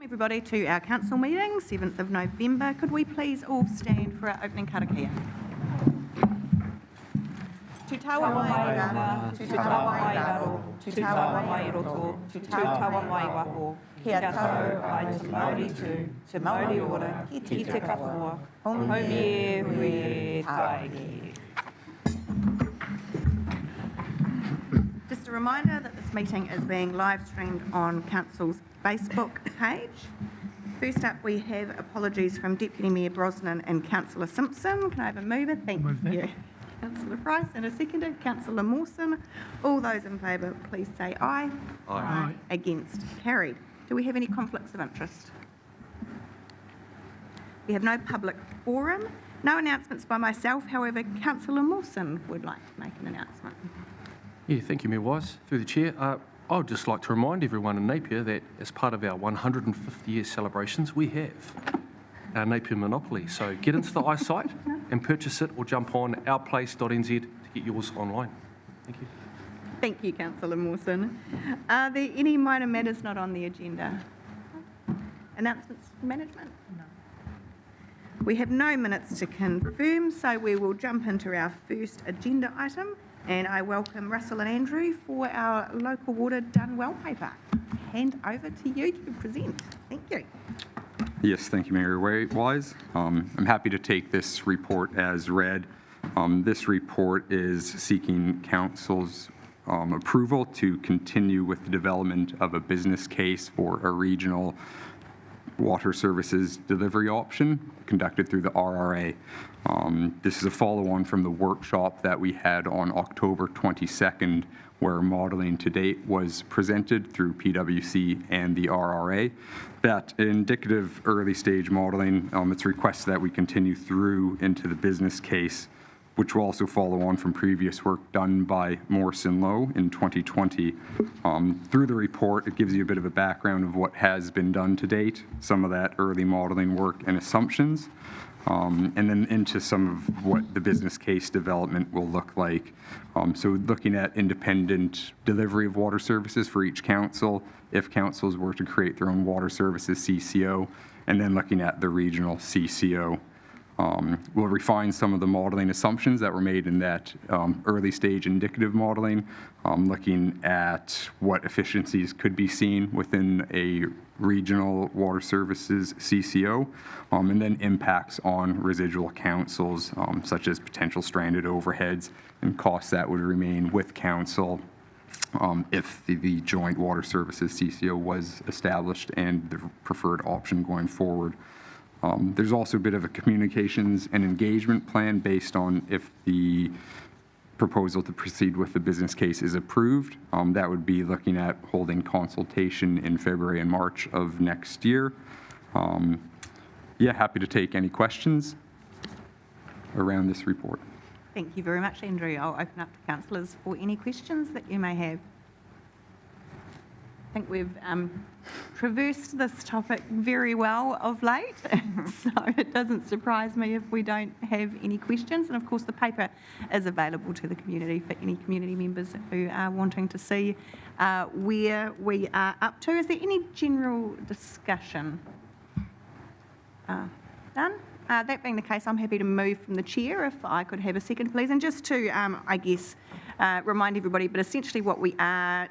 Everybody to our council meeting, 7th of November. Could we please all stand for our opening karakia? Te tawa mai rana, te tawa mai raro, te tawa mai roto, te tawa mai waho, kia tau ai te Māori tū, te Māori ora, ki te katoa, home we taiki. Just a reminder that this meeting is being live streamed on Council's Facebook page. First up, we have apologies from Deputy Mayor Brosnan and Councillor Simpson. Can I have a mover? Thank you. Councillor Price and a seconder, Councillor Mawson. All those in favour, please say aye. Aye. Against? Carried. Do we have any conflicts of interest? We have no public forum. No announcements by myself. However, Councillor Mawson would like to make an announcement. Yeah, thank you, Mayor Wise. Through the Chair, I would just like to remind everyone in Napier that as part of our 150-year celebrations, we have our Napier Monopoly. So get into the iSite and purchase it or jump on ourplace.nz to get yours online. Thank you. Thank you, Councillor Mawson. Are there any minor matters not on the agenda? Announcements from management? No. We have no minutes to confirm, so we will jump into our first agenda item. And I welcome Russell and Andrew for our local water done well paper. Hand over to you to present. Thank you. Yes, thank you, Mayor Wise. I'm happy to take this report as read. This report is seeking Council's approval to continue with the development of a business case for a regional water services delivery option conducted through the RRA. This is a follow-on from the workshop that we had on October 22nd, where modelling to date was presented through PwC and the RRA. That indicative early stage modelling, it's requested that we continue through into the business case, which will also follow on from previous work done by Morrison Lowe in 2020. Through the report, it gives you a bit of a background of what has been done to date, some of that early modeling work and assumptions, and then into some of what the business case development will look like. So looking at independent delivery of water services for each council, if councils were to create their own water services CCO, and then looking at the regional CCO. We'll refine some of the modeling assumptions that were made in that early stage indicative modeling, looking at what efficiencies could be seen within a regional water services CCO, and then impacts on residual councils, such as potential stranded overheads and costs that would remain with council if the joint water services CCO was established and the preferred option going forward. There's also a bit of a communications and engagement plan based on if the proposal to proceed with the business case is approved. That would be looking at holding consultation in February and March of next year. Happy to take any questions around this report. Thank you very much, Andrew. I'll open up to councillors for any questions that you may have. I think we've traversed this topic very well of late, so it doesn't surprise me if we don't have any questions. And of course, the paper is available to the community for any community members who are wanting to see where we are up to. Is there any general discussion? None? That being the case, I'm happy to move from the chair if I could have a second, please. And just to, remind everybody, but essentially what we are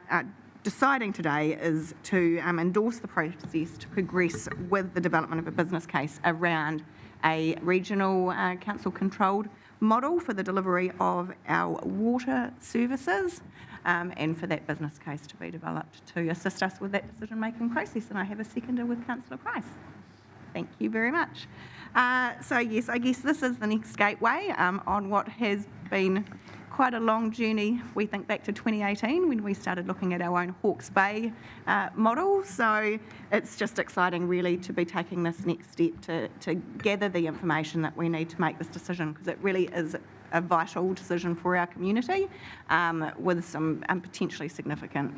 deciding today is to endorse the process to progress with the development of a business case around a regional council-controlled model for the delivery of our water services, and for that business case to be developed to assist us with that decision-making process. And I have a seconder with Councillor Price. Thank you very much. So yes, I guess this is the next gateway on what has been quite a long journey. We think back to 2018 when we started looking at our own Hawke's Bay model. So it's just exciting really to be taking this next step to gather the information that we need to make this decision, because it really is a vital decision for our community, with some potentially significant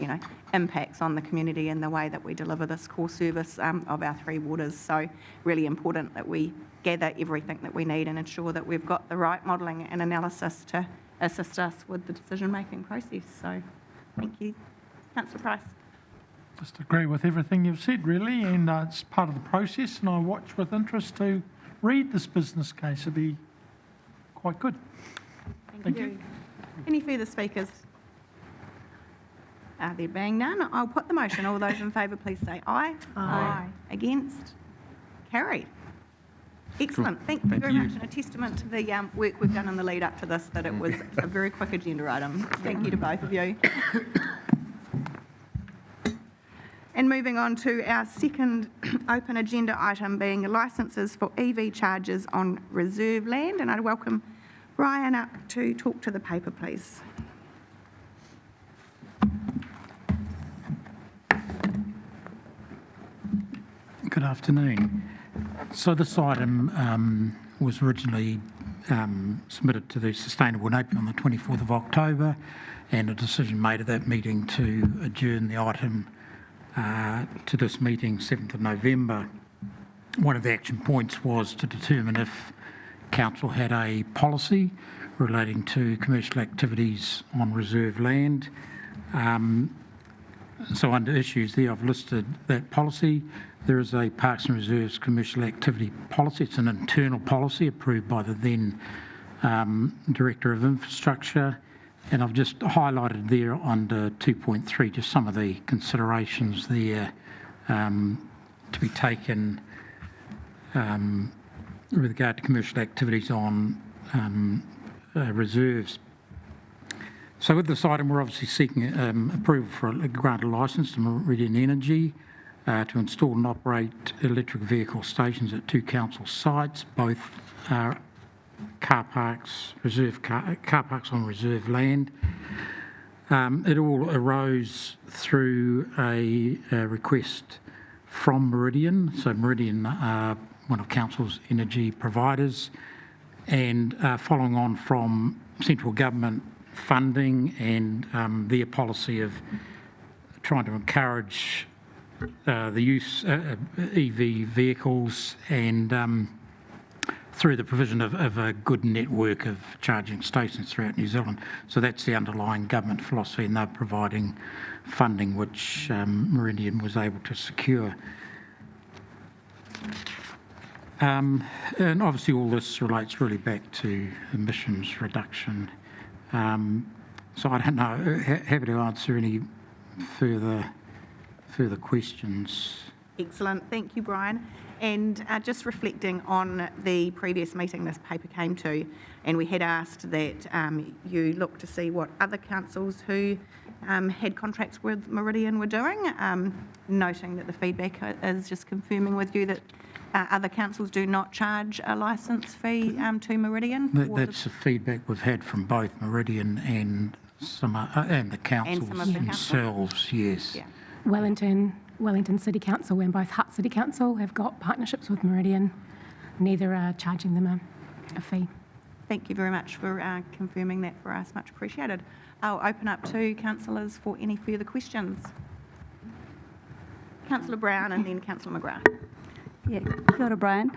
impacts on the community and the way that we deliver this core service of our three waters. So really important that we gather everything that we need and ensure that we've got the right modelling and analysis to assist us with the decision-making process. So thank you. Councillor Price. Just agree with everything you've said, really, and it's part of the process, and I watch with interest to read this business case. It'd be quite good. Thank you. Any further speakers? There being none, I'll put the motion. All those in favour, please say aye. Aye. Against? Carried. Excellent. Thank you very much, and a testament to the work we've done in the lead up to this, that it was a very quick agenda item. Thank you to both of you. And moving on to our second open agenda item, being licences for EV chargers on reserve land, and I'd welcome Brian up to talk to the paper, please. Good afternoon. So this item was originally submitted to the Sustainable Napier on the 24th of October, and a decision made at that meeting to adjourn the item to this meeting, 7th of November. One of the action points was to determine if Council had a policy relating to commercial activities on reserve land. So under issues there, I've listed that policy. There is a Parks and Reserves commercial activity policy. It's an internal policy approved by the then Director of Infrastructure. And I've just highlighted there under 2.3 just some of the considerations there to be taken with regard to commercial activities on reserves. So with this item, we're obviously seeking approval for a granted licence to Meridian Energy to install and operate electric vehicle stations at 2 council sites, both car parks, car parks on reserve land. It all arose through a request from Meridian. So Meridian are one of council's energy providers, and following on from central government funding and their policy of trying to encourage the use of EV vehicles and through the provision of a good network of charging stations throughout New Zealand. So that's the underlying government philosophy, and they're providing funding which Meridian was able to secure. And obviously all this relates really back to emissions reduction. So I don't know, happy to answer any further questions. Excellent. Thank you, Brian. And just reflecting on the previous meeting this paper came to, and we had asked that you look to see what other councils who had contracts with Meridian were doing, noting that the feedback is just confirming with you that other councils do not charge a licence fee to Meridian. That's the feedback we've had from both Meridian and and the councils themselves, yes. Yeah. Wellington City Council and both Hutt City Council have got partnerships with Meridian. Neither are charging them a fee. Thank you very much for confirming that for us. Much appreciated. I'll open up to councillors for any further questions. Councillor Brown and then Councillor McGrath. Yeah, kia ora, Brian.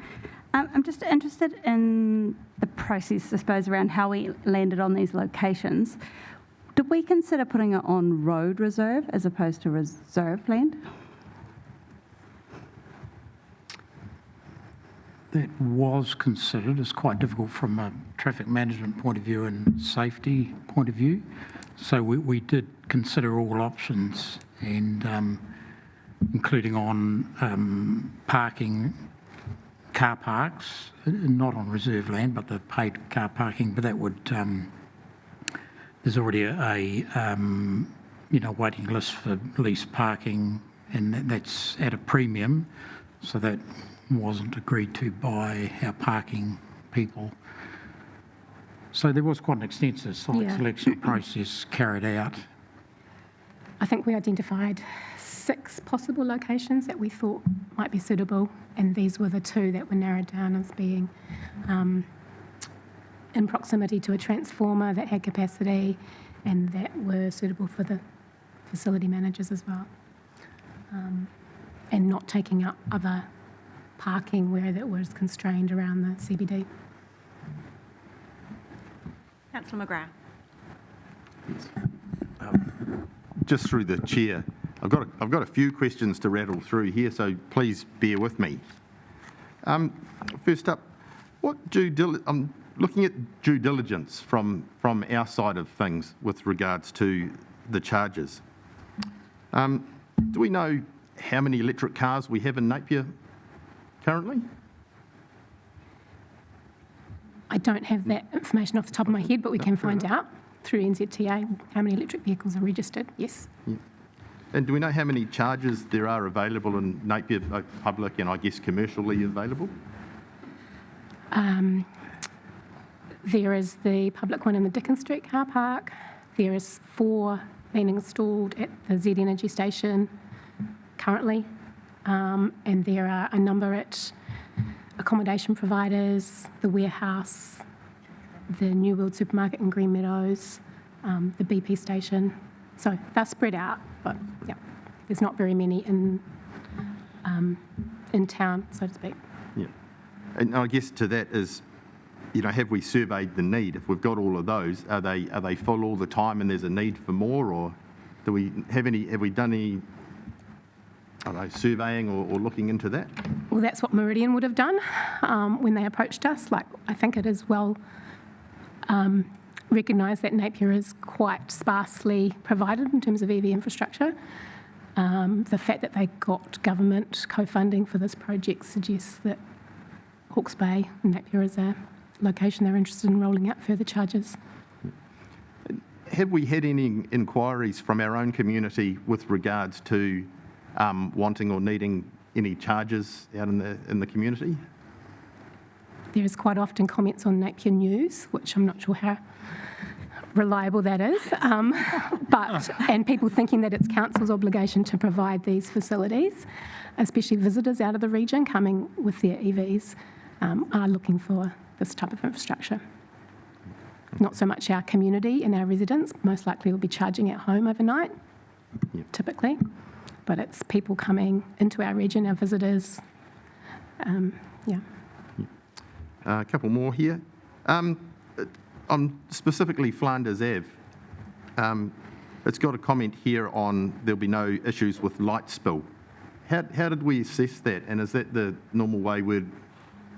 I'm just interested in the process, I suppose, around how we landed on these locations. Did we consider putting it on road reserve as opposed to reserve land? That was considered. It's quite difficult from a traffic management point of view and safety point of view. So we did consider all options, and including on parking car parks, not on reserve land, but the paid car parking. But that would there's already a waiting list for lease parking, and that's at a premium, so that wasn't agreed to by our parking people. So there was quite an extensive site selection process carried out. I think we identified 6 possible locations that we thought might be suitable, and these were the 2 that were narrowed down as being in proximity to a transformer that had capacity and that were suitable for the facility managers as well, and not taking up other parking where that was constrained around the CBD. Councillor McGrath. Just through the chair, I've got a few questions to rattle through here, so please bear with me. First up, I'm looking at due diligence from our side of things with regards to the charges. Do we know how many electric cars we have in Napier currently? I don't have that information off the top of my head, but we can find out through NZTA how many electric vehicles are registered, yes. Yeah. And do we know how many charges there are available in Napier, both public and I guess commercially available? There is the public one in the Dickens Street car park. There is 4 being installed at the Z Energy station currently. And there are a number at accommodation providers, the warehouse, the New World Supermarket in Green Meadows, the BP station. So they're spread out, but yeah, there's not very many in town, so to speak. Yeah. And I guess to that is, have we surveyed the need? If we've got all of those, are they full all the time and there's a need for more, or have we done any, I don't know, surveying or looking into that? Well, that's what Meridian would have done when they approached us. Like, I think it is well recognised that Napier is quite sparsely provided in terms of EV infrastructure. The fact that they got government co-funding for this project suggests that Hawke's Bay and Napier is a location they're interested in rolling out further charges. Have we had any inquiries from our own community with regards to wanting or needing any charges out in the community? There is quite often comments on Napier News, which I'm not sure how reliable that is, and people thinking that it's council's obligation to provide these facilities, especially visitors out of the region coming with their EVs, are looking for this type of infrastructure. Not so much our community and our residents, most likely will be charging at home overnight, typically, but it's people coming into our region, our visitors, A couple more here. On specifically Flanders Ave, it's got a comment here on there'll be no issues with light spill. How did we assess that? And is that the normal way we'd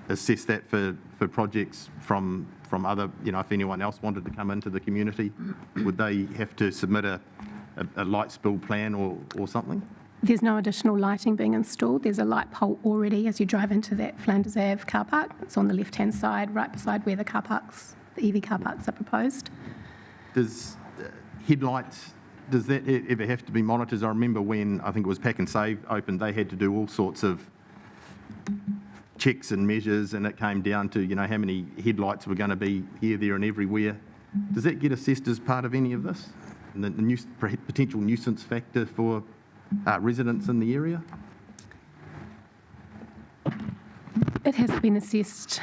assess that for projects from other, if anyone else wanted to come into the community, would they have to submit a light spill plan or something? There's no additional lighting being installed. There's a light pole already as you drive into that Flanders Ave car park. It's on the left-hand side, right beside where the EV car parks are proposed. Does headlights, does that ever have to be monitored? I remember when, I think it was Pack and Save opened, they had to do all sorts of checks and measures, and it came down to, how many headlights were going to be here, there and everywhere. Does that get assessed as part of any of this? And the potential nuisance factor for residents in the area? It hasn't been assessed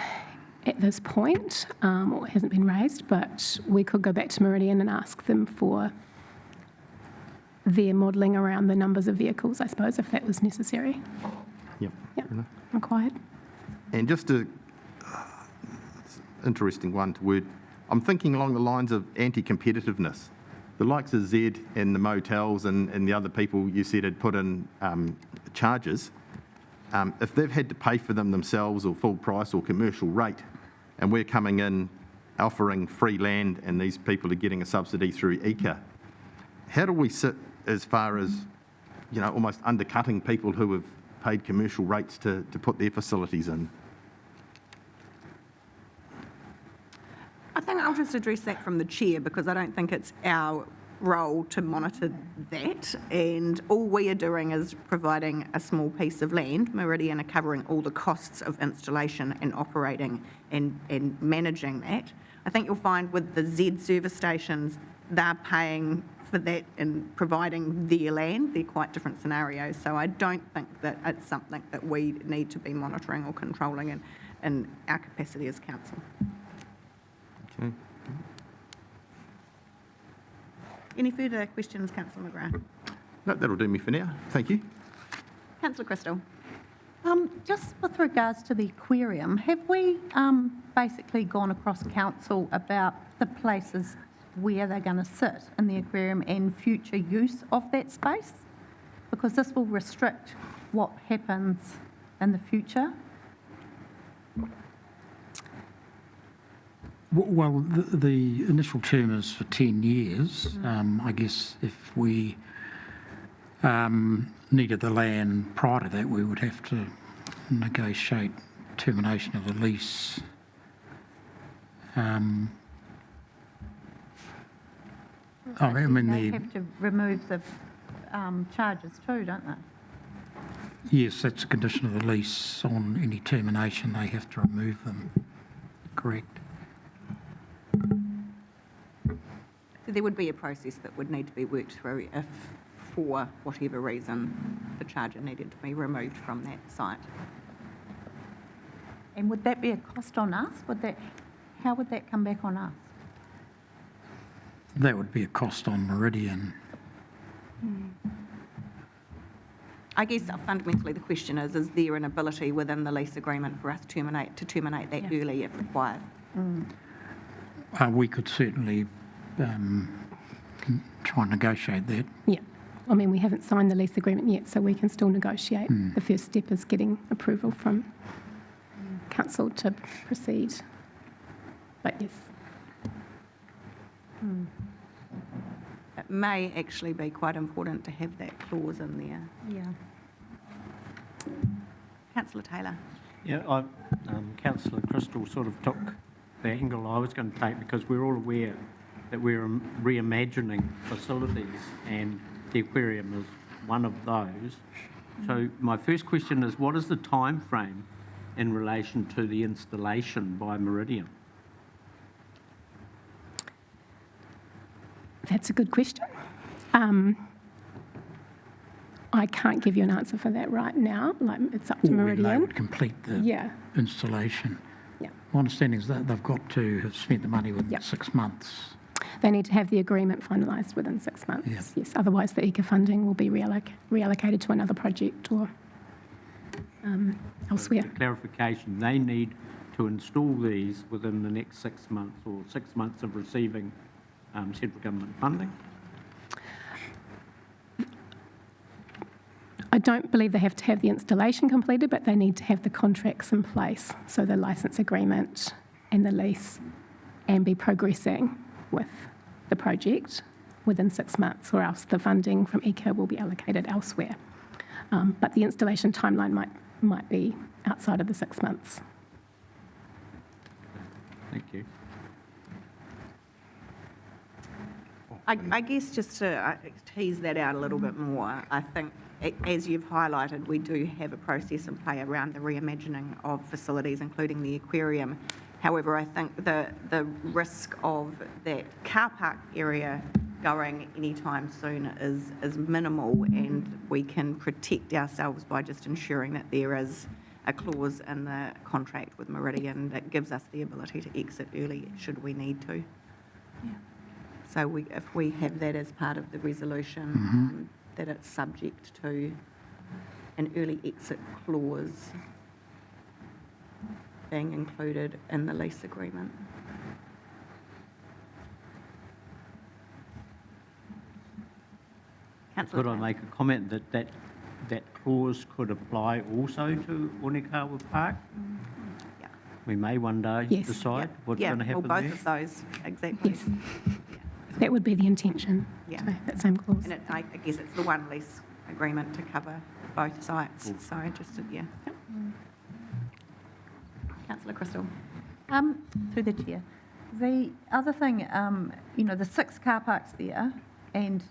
at this point, or it hasn't been raised, but we could go back to Meridian and ask them for their modelling around the numbers of vehicles, I suppose, if that was necessary. Yep. Required. And just interesting one to word, I'm thinking along the lines of anti-competitiveness. The likes of Z and the motels and the other people you said had put in charges, if they've had to pay for them themselves or full price or commercial rate, and we're coming in offering free land and these people are getting a subsidy through ECA, how do we sit as far as, almost undercutting people who have paid commercial rates to put their facilities in? I think I'll just address that from the chair because I don't think it's our role to monitor that, and all we are doing is providing a small piece of land. Meridian are covering all the costs of installation and operating and managing that. I think you'll find with the Z service stations, they're paying for that and providing their land. They're quite different scenarios, so I don't think that it's something that we need to be monitoring or controlling in our capacity as council. Okay. Any further questions, Councillor McGrath? No, that'll do me for now. Thank you. Councillor Crystal. Just with regards to the aquarium, have we basically gone across council about the places where they're going to sit in the aquarium and future use of that space? Because this will restrict what happens in the future. Well, the initial term is for 10 years. I guess if we needed the land prior to that, we would have to negotiate termination of the lease. I mean, They the, have to remove the charges too, don't they? yes, that's a condition of the lease. On any termination, they have to remove them. Correct. So there would be a process that would need to be worked through if, for whatever reason, the charger needed to be removed from that site. And would that be a cost on us? How would that come back on us? That would be a cost on Meridian. I guess fundamentally the question is there an ability within the lease agreement for us to terminate that early if required? We could certainly try and negotiate that. Yeah. I mean, we haven't signed the lease agreement yet, so we can still negotiate. The first step is getting approval from council to proceed. But yes. It may actually be quite important to have that clause in there. Yeah. Councillor Taylor. Yeah, Councillor Crystal sort of took the angle I was going to take, because we're all aware that we're reimagining facilities and the aquarium is one of those. So my first question is, what is the time frame in relation to the installation by Meridian? That's a good question. I can't give you an answer for that right now. Like, it's up to Or when Meridian. they would complete the Yeah. installation. Yeah. My understanding is that they've got to have spent the money within Yep. 6 months. They need to have the agreement finalised within 6 months. Yeah. Yes, otherwise the ECA funding will be reallocated to another project or elsewhere. For clarification, they need to install these within the next 6 months or 6 months of receiving central government funding? I don't believe they have to have the installation completed, but they need to have the contracts in place, so the licence agreement and the lease, and be progressing with the project within 6 months, or else the funding from ECA will be allocated elsewhere. But the installation timeline might be outside of the 6 months. Thank you. I guess just to tease that out a little bit more, I think, as you've highlighted, we do have a process in play around the reimagining of facilities, including the aquarium. However, I think the risk of that car park area going anytime soon is minimal, and we can protect ourselves by just ensuring that there is a clause in the contract with Meridian that gives us the ability to exit early should we need to. Yeah. So if we have that as part of the resolution, that it's subject to an early exit clause being included in the lease agreement. Councillor Could I Taylor. make a comment that clause could apply also to Onekawa Park? Yeah. We may one day Yes. decide what's going to happen well, there. both of those, exactly. Yes, that would be the intention, Yeah. so that same clause. And I guess it's the one lease agreement to cover both sites, so just, yeah. Councillor Crystal. Through the chair. The other thing, the 6 car parks there, and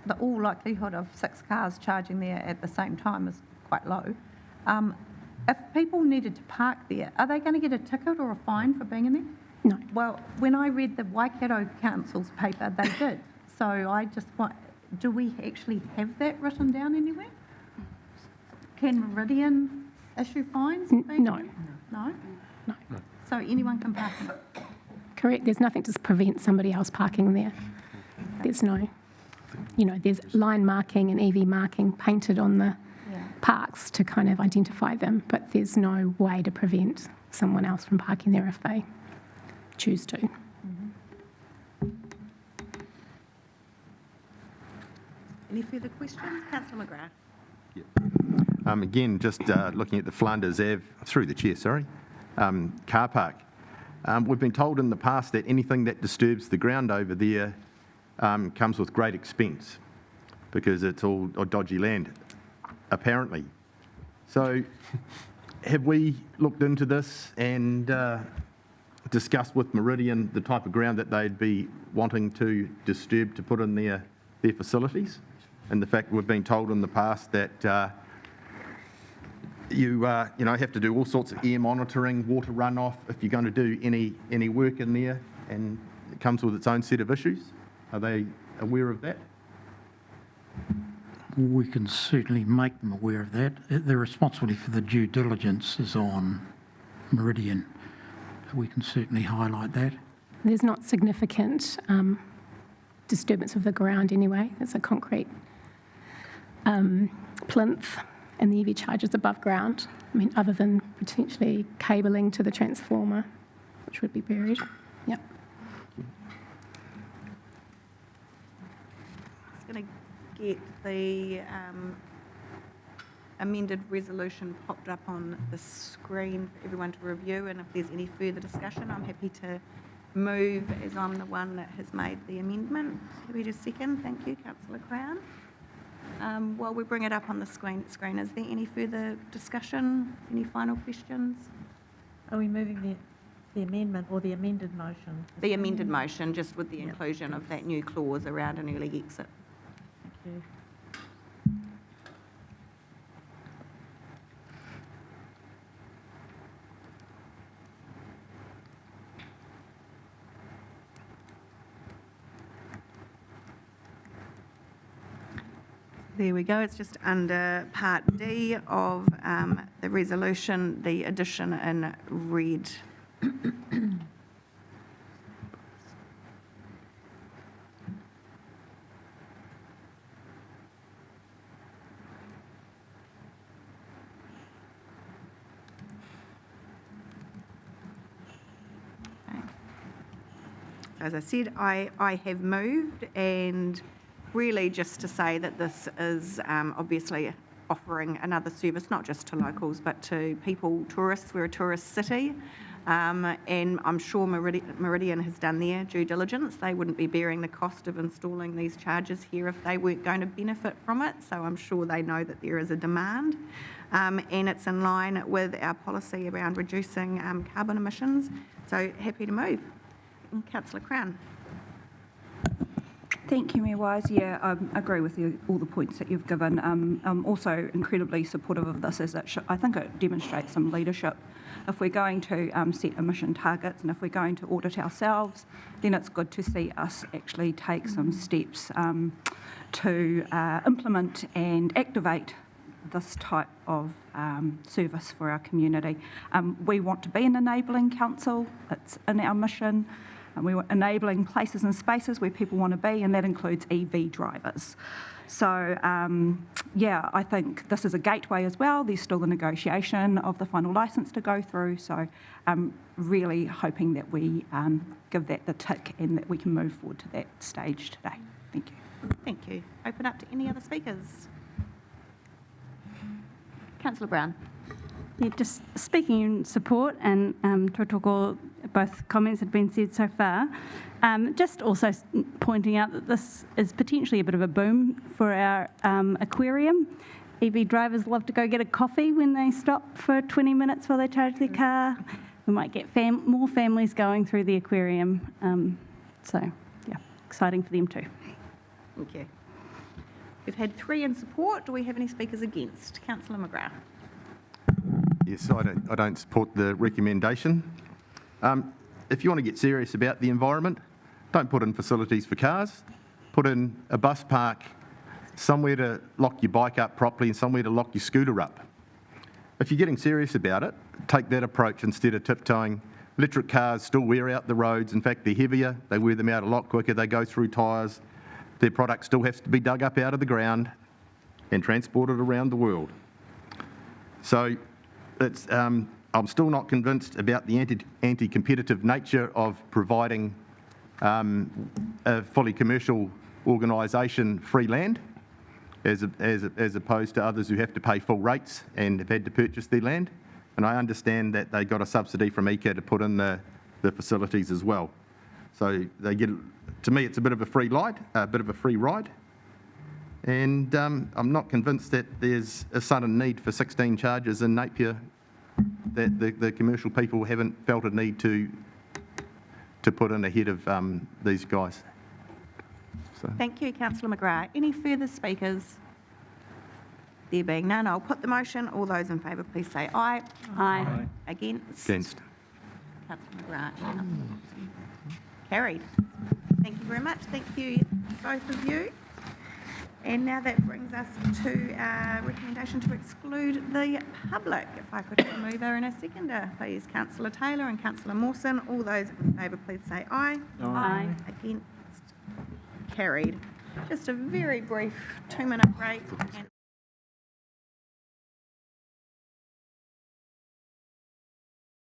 the all likelihood of 6 cars charging there at the same time is quite low. If people needed to park there, are they going to get a ticket or a fine for being in there? No, Well, when I read the Waikato Council's paper, they did. So I just want, do we actually have that written down anywhere? Can Meridian issue fines? for being no. in there? No? No. So anyone can park in it? Correct, there's nothing to prevent somebody else parking there. There's no, there's line marking and EV marking painted on the Yeah. parks to kind of identify them, but there's no way to prevent someone else from parking there if they choose to. Any further questions? Councillor McGrath. Again, just looking at the Flanders Ave, through the chair, sorry, car park. We've been told in the past that anything that disturbs the ground over there comes with great expense because it's all dodgy land, apparently. So have we looked into this and discussed with Meridian the type of ground that they'd be wanting to disturb to put in their facilities? And the fact we've been told in the past that you have to do all sorts of air monitoring, water runoff if you're going to do any work in there, and it comes with its own set of issues. Are they aware of that? We can certainly make them aware of that. The responsibility for the due diligence is on Meridian. We can certainly highlight that. There's not significant disturbance of the ground anyway. It's a concrete plinth, and the EV charger's above ground. I mean, other than potentially cabling to the transformer, which would be buried. Yep. Just going to get the amended resolution popped up on the screen for everyone to review, and if there's any further discussion, I'm happy to move as I'm the one that has made the amendment. Happy to second. Thank you, Councillor Crown. While we bring it up on the screen, is there any further discussion? Any final questions? Are we moving the amendment or the amended motion? The amended motion, just with the inclusion of that new clause around an early exit. Thank you. There we go. It's just under Part D of the resolution, the addition in red. As I said, I have moved, and really just to say that this is obviously offering another service, not just to locals, but to people, tourists. We're a tourist city, and I'm sure Meridian has done their due diligence. They wouldn't be bearing the cost of installing these chargers here if they weren't going to benefit from it, so I'm sure they know that there is a demand, and it's in line with our policy around reducing carbon emissions, so happy to move. Councillor Crown. Thank you, Mayor Wise. Yeah, I agree with all the points that you've given. I'm also incredibly supportive of this, as I think it demonstrates some leadership. If we're going to set emission targets and if we're going to audit ourselves, then it's good to see us actually take some steps to implement and activate this type of service for our community. We want to be an enabling council. It's in our mission. And we're enabling places and spaces where people want to be, and that includes EV drivers. So, yeah, I think this is a gateway as well. There's still the negotiation of the final licence to go through. So I'm really hoping that we give that the tick and that we can move forward to that stage today. Thank you. Thank you. Open up to any other speakers. Councillor Brown. Yeah, just speaking in support and tautoko, both comments that have been said so far, just also pointing out that this is potentially a bit of a boom for our aquarium. EV drivers love to go get a coffee when they stop for 20 minutes while they charge their car. We might get more families going through the aquarium. So, yeah, exciting for them too. Thank you. We've had 3 in support. Do we have any speakers against? Councillor McGrath. Yes, I don't support the recommendation. If you want to get serious about the environment, don't put in facilities for cars. Put in a bus park, somewhere to lock your bike up properly and somewhere to lock your scooter up. If you're getting serious about it, take that approach instead of tiptoeing. Electric cars still wear out the roads. In fact, they're heavier. They wear them out a lot quicker. They go through tyres. Their product still has to be dug up out of the ground and transported around the world. So it's, I'm still not convinced about the anti-competitive nature of providing a fully commercial organisation free land. as opposed to others who have to pay full rates and have had to purchase their land. And I understand that they got a subsidy from ECA to put in the facilities as well. So they get, to me, it's a bit of a free ride, And I'm not convinced that there's a sudden need for 16 charges in Napier, that the commercial people haven't felt a need to put in ahead of these guys. So. Thank you, councillor McGrath. Any further speakers? There being none, I'll put the motion. All those in favour, please say aye. Aye. Against? Against. Councillor McGrath. Carried. Thank you very much. Thank you, both of you. And now that brings us to our recommendation to exclude the public. If I could have a mover and a seconder, please. Councillor Taylor and Councillor Mawson. All those in favour, please say aye. Aye. Against? Carried. Just a very brief 2-minute break. And